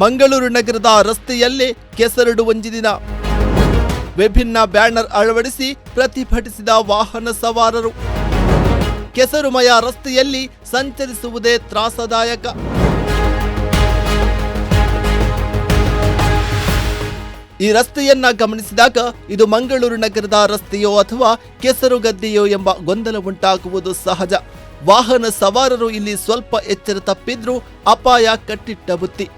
ಮಂಗಳೂರು ನಗರದ ರಸ್ತೆಯಲ್ಲೇ ಕೆಸರಡು ಒಂಜಿದಿನ ವಿಭಿನ್ನ ಬ್ಯಾನರ್ ಅಳವಡಿಸಿ ಪ್ರತಿಭಟಿಸಿದ ವಾಹನ ಸವಾರರು. ಕೆಸರುಮಯ ರಸ್ತೆಯಲ್ಲಿ ಸಂಚರಿಸುವುದೇ ತ್ರಾಸದಾಯಕ. ಈ ರಸ್ತೆಯನ್ನ ಗಮನಿಸಿದಾಗ ಇದು ಮಂಗಳೂರು ನಗರದ ರಸ್ತೆಯೋ ಅಥವಾ ಕೆಸರುಗದ್ದೆಯೋ ಎಂಬ ಗೊಂದಲ ಉಂಟಾಗುವುದು ಸಹಜ. ವಾಹನ ಸವಾರರು ಇಲ್ಲಿ ಸ್ವಲ್ಪ ಎಚ್ಚರ ತಪ್ಪಿದ್ರೂ ಅಪಾಯ ಕಟ್ಟಿಟ್ಟ ಬುತ್ತಿ.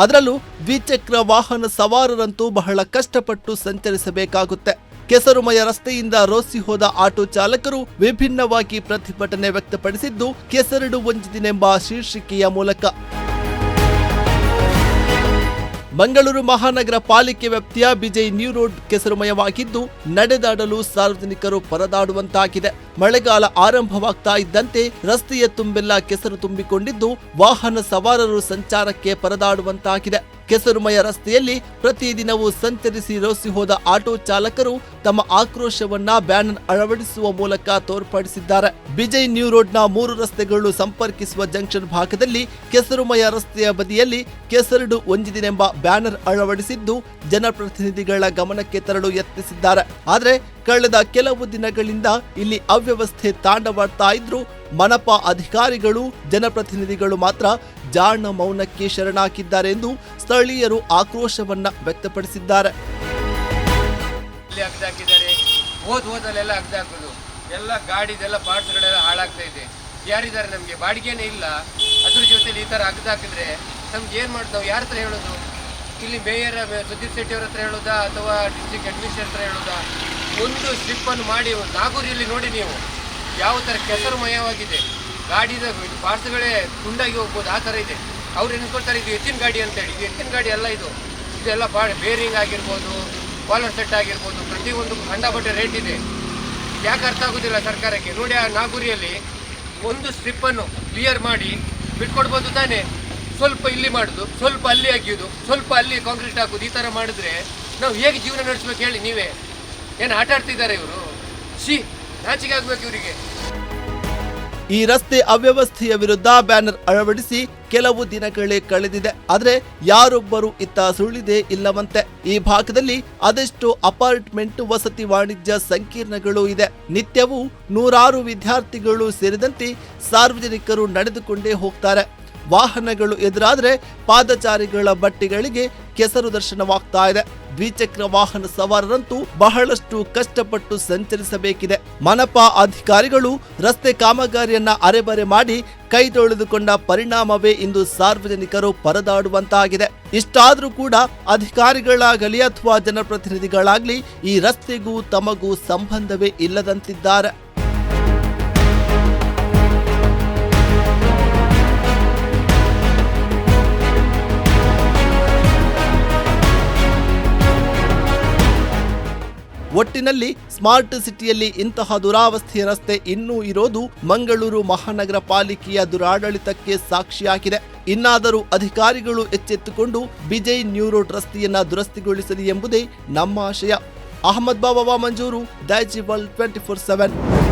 ಅದರಲ್ಲೂ ದ್ವಿಚಕ್ರ ವಾಹನ ಸವಾರರಂತೂ ಬಹಳ ಕಷ್ಟಪಟ್ಟು ಸಂಚರಿಸಬೇಕಾಗುತ್ತೆ. ಕೆಸರುಮಯ ರಸ್ತೆಯಿಂದ ರೋಸಿ ಹೋದ ಆಟೋ ಚಾಲಕರು ವಿಭಿನ್ನವಾಗಿ ಪ್ರತಿಭಟನೆ ವ್ಯಕ್ತಪಡಿಸಿದ್ದು ಕೆಸರಡು ಒಂಜಿದಿನೆಂಬ ಶೀರ್ಷಿಕೆಯ ಮೂಲಕ. ಮಂಗಳೂರು ಮಹಾನಗರ ಪಾಲಿಕೆ ವ್ಯಾಪ್ತಿಯ ಬಿಜೈ ನ್ಯೂ ರೋಡ್ ಕೆಸರುಮಯವಾಗಿದ್ದು ನಡೆದಾಡಲು ಸಾರ್ವಜನಿಕರು ಪರದಾಡುವಂತಾಗಿದೆ. ಮಳೆಗಾಲ ಆರಂಭವಾಗ್ತಾ ಇದ್ದಂತೆ ರಸ್ತೆಯ ತುಂಬೆಲ್ಲ ಕೆಸರು ತುಂಬಿಕೊಂಡಿದ್ದು ವಾಹನ ಸವಾರರು ಸಂಚಾರಕ್ಕೆ ಪರದಾಡುವಂತಾಗಿದೆ. ಕೆಸರುಮಯ ರಸ್ತೆಯಲ್ಲಿ ಪ್ರತಿದಿನವೂ ಸಂಚರಿಸಿ ರೋಸಿ ಹೋದ ಆಟೋ ಚಾಲಕರು ತಮ್ಮ ಆಕ್ರೋಶವನ್ನ ಬ್ಯಾನರ್ ಅಳವಡಿಸುವ ಮೂಲಕ ತೋರ್ಪಡಿಸಿದ್ದಾರೆ. ಬಿಜೈ ನ್ಯೂ ರೋಡ್ನ 3 ರಸ್ತೆಗಳು ಸಂಪರ್ಕಿಸುವ ಜಂಕ್ಷನ್ ಭಾಗದಲ್ಲಿ ಕೆಸರುಮಯ ರಸ್ತೆಯ ಬದಿಯಲ್ಲಿ ಕೆಸರಡು ಒಂಜಿದಿನೆಂಬ ಬ್ಯಾನರ್ ಅಳವಡಿಸಿದ್ದು ಜನಪ್ರತಿನಿಧಿಗಳ ಗಮನಕ್ಕೆ ತರಲು ಯತ್ನಿಸಿದ್ದಾರೆ. ಆದರೆ ಕಳೆದ ಕೆಲವು ದಿನಗಳಿಂದ ಇಲ್ಲಿ ಅವ್ಯವಸ್ಥೆ ತಾಂಡವಾಡ್ತಾ ಇದ್ರು ಮನಪಾ ಅಧಿಕಾರಿಗಳು ಜನಪ್ರತಿನಿಧಿಗಳು ಮಾತ್ರ ಜಾಣ ಮೌನಕ್ಕೆ ಶರಣಾಗಿದ್ದಾರೆ ಎಂದು ಸ್ಥಳೀಯರು ಆಕ್ರೋಶವನ್ನ ವ್ಯಕ್ತಪಡಿಸಿದ್ದಾರೆ. ಹೋದಲ್ಲೆಲ್ಲ ಅಗ್ದಾಕೋದು ಎಲ್ಲ ಗಾಡಿದೆಲ್ಲ ಪಾರ್ಟ್ಸ್ಗಳೆಲ್ಲ ಹಾಳಾಗ್ತಾ ಇದೆ. ಯಾರಿದ್ದಾರೆ ನಮಗೆ ಬಾಡಿಗೆನೇ ಇಲ್ಲ. ಅದ್ರ ಜೊತೆಲಿ ಈ ಥರ ಅಗ್ದಾಕಿದ್ರೆ ನಮ್ಗೆ ಏನು ಮಾಡ್ತಾವೆ? ಯಾರ ಹತ್ರ ಹೇಳೋದು? ಇಲ್ಲಿ ಮೇಯರ್ ಸುದೀಪ್ ಶೆಟ್ಟಿ ಅವ್ರ ಹತ್ರ ಹೇಳೋದಾ ಅಥವಾ ಡಿಸ್ಟ್ರಿಕ್ಟ್ ಅಡ್ಮಿನಿಸ್ಟ್ರೇಟರ್ ಹತ್ರ ಹೇಳೋದಾ? ಒಂದು ಸ್ಲಿಪ್ಪನ್ನು ಮಾಡಿ ನಾಗೂರಿಯಲ್ಲಿ ನೋಡಿ ನೀವು ಯಾವ ಥರ ಕೆಸರುಮಯವಾಗಿದೆ. ಗಾಡಿದ ಪಾರ್ಟ್ಸ್ಗಳೇ ತುಂಡಾಗಿ ಹೋಗ್ಬೋದು, ಆ ಥರ ಇದೆ. ಅವ್ರು ಎನ್ಕೊಳ್ತಾರೆ ಇದು ಎತ್ತಿನ ಗಾಡಿ ಅಂತೇಳಿ. ಇದು ಎತ್ತಿನ ಗಾಡಿ ಅಲ್ಲ, ಇದೆಲ್ಲ ಬೇರಿಂಗ್ ಆಗಿರ್ಬೋದು, ಕಾಲರ್ ಸೆಟ್ ಆಗಿರ್ಬೋದು, ಪ್ರತಿಯೊಂದು ಕಂಡಪಟ್ಟೆ ರೇಟ್ ಇದೆ. ಯಾಕೆ ಅರ್ಥ ಆಗೋದಿಲ್ಲ ಸರ್ಕಾರಕ್ಕೆ? ನೋಡಿ ಆ ನಾಗೂರಿಯಲ್ಲಿ ಒಂದು ಸ್ಟ್ರಿಪ್ಪನ್ನು ಕ್ಲಿಯರ್ ಮಾಡಿ ಬಿಟ್ಕೊಡ್ಬೋದು ತಾನೇ. ಸ್ವಲ್ಪ ಇಲ್ಲಿ ಮಾಡೋದು, ಸ್ವಲ್ಪ ಅಲ್ಲಿ ಅಗಿಯೋದು, ಸ್ವಲ್ಪ ಅಲ್ಲಿ ಕಾಂಕ್ರೀಟ್ ಹಾಕೋದು, ಈ ಥರ ಮಾಡಿದ್ರೆ ನಾವು ಹೇಗೆ ಜೀವನ ನಡೆಸ್ಬೇಕು ಹೇಳಿ? ನೀವೇ ಏನು ಆಟ ಆಡ್ತಿದ್ದಾರೆ ಇವರು? ನಾಚಿಕೆ ಆಗ್ಬೇಕು ಇವರಿಗೆ. ಈ ರಸ್ತೆ ಅವ್ಯವಸ್ಥೆಯ ವಿರುದ್ಧ ಬ್ಯಾನರ್ ಅಳವಡಿಸಿ ಕೆಲವು ದಿನಗಳೇ ಕಳೆದಿದೆ. ಆದರೆ ಯಾರೊಬ್ಬರು ಇತ್ತ ಸುಳಿದೇ ಇಲ್ಲವಂತೆ. ಈ ಭಾಗದಲ್ಲಿ ಅದೆಷ್ಟೋ ಅಪಾರ್ಟ್ಮೆಂಟ್, ವಸತಿ, ವಾಣಿಜ್ಯ ಸಂಕೀರ್ಣಗಳು ಇದೆ. ನಿತ್ಯವೂ ನೂರಾರು ವಿದ್ಯಾರ್ಥಿಗಳು ಸೇರಿದಂತೆ ಸಾರ್ವಜನಿಕರು ನಡೆದುಕೊಂಡೇ ಹೋಗ್ತಾರೆ. ವಾಹನಗಳು ಎದುರಾದ್ರೆ ಪಾದಚಾರಿಗಳ ಬಟ್ಟೆಗಳಿಗೆ ಕೆಸರು ದರ್ಶನವಾಗ್ತಾ ಇದೆ. ದ್ವಿಚಕ್ರ ವಾಹನ ಸವಾರರಂತೂ ಬಹಳಷ್ಟು ಕಷ್ಟಪಟ್ಟು ಸಂಚರಿಸಬೇಕಿದೆ. ಮನಪಾ ಅಧಿಕಾರಿಗಳು ರಸ್ತೆ ಕಾಮಗಾರಿಯನ್ನ ಅರೆಬರೆ ಮಾಡಿ ಕೈ ತೊಳೆದುಕೊಂಡ ಪರಿಣಾಮವೇ ಇಂದು ಸಾರ್ವಜನಿಕರು ಪರದಾಡುವಂತಾಗಿದೆ. ಇಷ್ಟಾದ್ರೂ ಕೂಡ ಅಧಿಕಾರಿಗಳಾಗಲಿ ಅಥವಾ ಜನಪ್ರತಿನಿಧಿಗಳಾಗಲಿ ಈ ರಸ್ತೆಗೂ ತಮಗೂ ಸಂಬಂಧವೇ ಇಲ್ಲದಂತಿದ್ದಾರೆ. ಒಟ್ಟಿನಲ್ಲಿ ಸ್ಮಾರ್ಟ್ ಸಿಟಿಯಲ್ಲಿ ಇಂತಹ ದುರಾವಸ್ಥೆಯ ರಸ್ತೆ ಇನ್ನೂ ಇರೋದು ಮಂಗಳೂರು ಮಹಾನಗರ ಪಾಲಿಕೆಯ ದುರಾಡಳಿತಕ್ಕೆ ಸಾಕ್ಷಿಯಾಗಿದೆ. ಇನ್ನಾದರೂ ಅಧಿಕಾರಿಗಳು ಎಚ್ಚೆತ್ತುಕೊಂಡು ಬಿಜೈ ನ್ಯೂ ರೋಡ್ ರಸ್ತೆಯನ್ನ ದುರಸ್ತಿಗೊಳಿಸಲಿ ಎಂಬುದೇ ನಮ್ಮ ಆಶಯ. ಅಹಮದ್ ಬಾಬಾ ಮಂಜೂರು, ದೈಜಿವಲ್ 24/7.